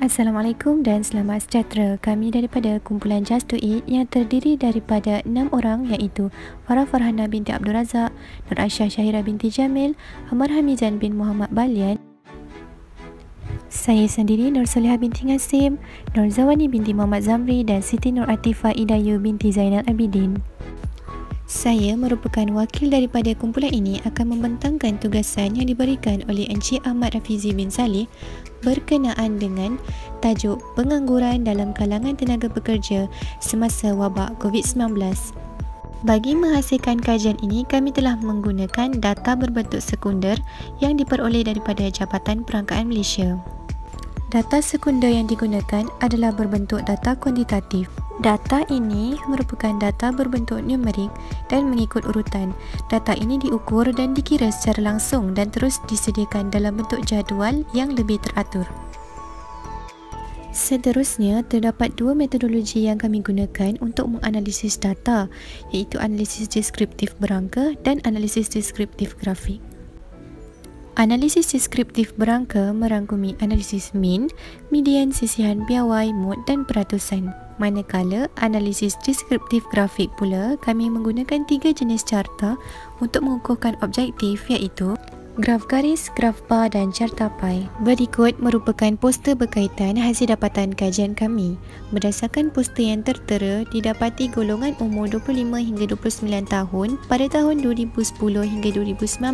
Assalamualaikum dan selamat sejahtera. Kami daripada kumpulan Just Do It yang terdiri daripada 6 orang iaitu Farah Farhana binti Abdul Razak, Nur Aisyah Syahira binti Jamil, Amar Hamizan bin Muhammad Balian, saya sendiri Nur Solihah binti Ngasim, Nur Zawani binti Muhammad Zamri dan Siti Nur Atifah Idayu binti Zainal Abidin. Saya merupakan wakil daripada kumpulan ini akan membentangkan tugasan yang diberikan oleh Encik Ahmad Rafizi bin Saleh berkenaan dengan tajuk pengangguran dalam kalangan tenaga pekerja semasa wabak COVID-19. Bagi menghasilkan kajian ini, kami telah menggunakan data berbentuk sekunder yang diperoleh daripada Jabatan Perangkaan Malaysia. Data sekunder yang digunakan adalah berbentuk data kuantitatif. Data ini merupakan data berbentuk numerik dan mengikut urutan. Data ini diukur dan dikira secara langsung dan terus disediakan dalam bentuk jadual yang lebih teratur. Seterusnya, terdapat dua metodologi yang kami gunakan untuk menganalisis data, iaitu analisis deskriptif berangka dan analisis deskriptif grafik. Analisis deskriptif berangka merangkumi analisis mean, median, sisihan, piawai, mode dan peratusan. Manakala analisis deskriptif grafik pula, kami menggunakan 3 jenis carta untuk mengukuhkan objektif iaitu graf garis, graf bar dan carta pie. Berikut merupakan poster berkaitan hasil dapatan kajian kami. Berdasarkan poster yang tertera, didapati golongan umur 25 hingga 29 tahun pada tahun 2010 hingga 2019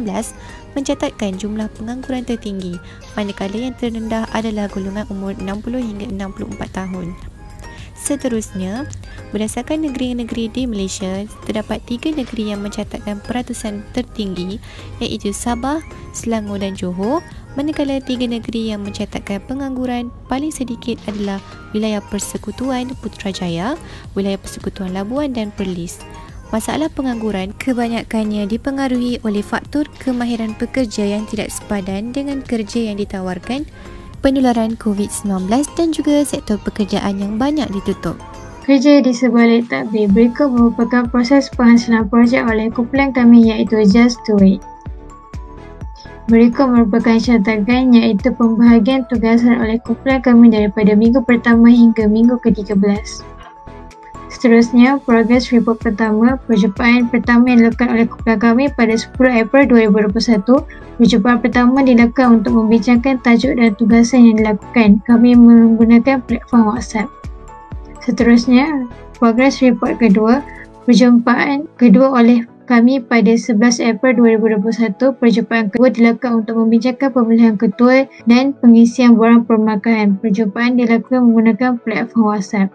mencatatkan jumlah pengangguran tertinggi, manakala yang terendah adalah golongan umur 60 hingga 64 tahun. Seterusnya, berdasarkan negeri-negeri di Malaysia, terdapat 3 negeri yang mencatatkan peratusan tertinggi iaitu Sabah, Selangor dan Johor, manakala 3 negeri yang mencatatkan pengangguran paling sedikit adalah wilayah Persekutuan Putrajaya, wilayah Persekutuan Labuan dan Perlis. Masalah pengangguran kebanyakannya dipengaruhi oleh faktor kemahiran pekerja yang tidak sepadan dengan kerja yang ditawarkan, penularan COVID-19 dan juga sektor pekerjaan yang banyak ditutup. Kerja di sebalik takbir. Berikut merupakan proses penghasilan projek oleh kumpulan kami iaitu Just Do It. Berikut merupakan syaratan iaitu pembahagian tugasan oleh kumpulan kami daripada minggu pertama hingga minggu ke-13. Seterusnya, progress report pertama. Perjumpaan pertama yang dilakukan oleh kumpulan kami pada 10 April 2021. Perjumpaan pertama dilakukan untuk membincangkan tajuk dan tugasan yang dilakukan. Kami menggunakan platform WhatsApp. Seterusnya, progress report kedua. Perjumpaan kedua oleh kami pada 11 April 2021. Perjumpaan kedua dilakukan untuk membincangkan pemilihan ketua dan pengisian borang permarkahan. Perjumpaan dilakukan menggunakan platform WhatsApp.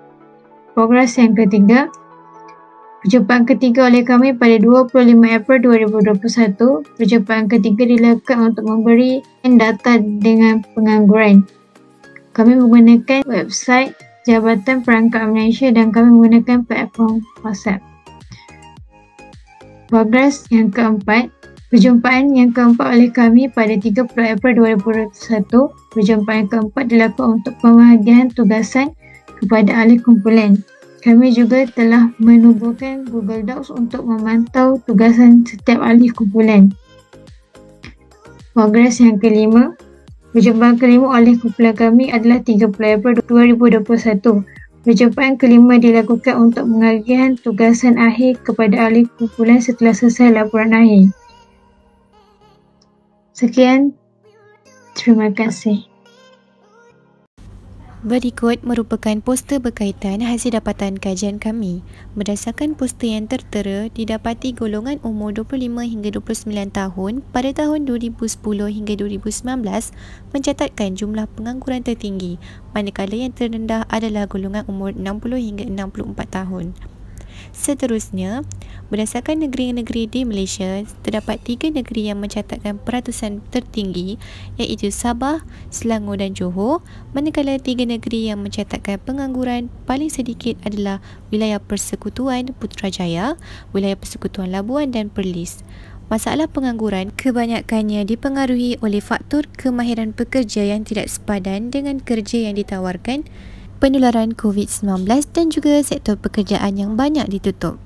Progres yang ketiga. Perjumpaan ketiga oleh kami pada 25 April 2021. Perjumpaan ketiga dilakukan untuk memberi data dengan pengangguran. Kami menggunakan website Jabatan Perangkaan Malaysia dan kami menggunakan platform WhatsApp. Progres yang keempat. Perjumpaan yang keempat oleh kami pada 30 April 2021. Perjumpaan keempat dilakukan untuk pembahagian tugasan kepada ahli kumpulan. Kami juga telah menubuhkan Google Docs untuk memantau tugasan setiap ahli kumpulan. Progres yang kelima. Perjumpaan kelima oleh kumpulan kami adalah 30 April 2021. Perjumpaan kelima dilakukan untuk mengagihan tugasan akhir kepada ahli kumpulan setelah selesai laporan akhir. Sekian, terima kasih. Berikut merupakan poster berkaitan hasil dapatan kajian kami. Berdasarkan poster yang tertera, didapati golongan umur 25 hingga 29 tahun pada tahun 2010 hingga 2019 mencatatkan jumlah pengangguran tertinggi, manakala yang terendah adalah golongan umur 60 hingga 64 tahun. Seterusnya, berdasarkan negeri-negeri di Malaysia, terdapat 3 negeri yang mencatatkan peratusan tertinggi iaitu Sabah, Selangor dan Johor, manakala 3 negeri yang mencatatkan pengangguran paling sedikit adalah wilayah Persekutuan Putrajaya, wilayah Persekutuan Labuan dan Perlis. Masalah pengangguran kebanyakannya dipengaruhi oleh faktor kemahiran pekerja yang tidak sepadan dengan kerja yang ditawarkan, penularan COVID-19 dan juga sektor pekerjaan yang banyak ditutup.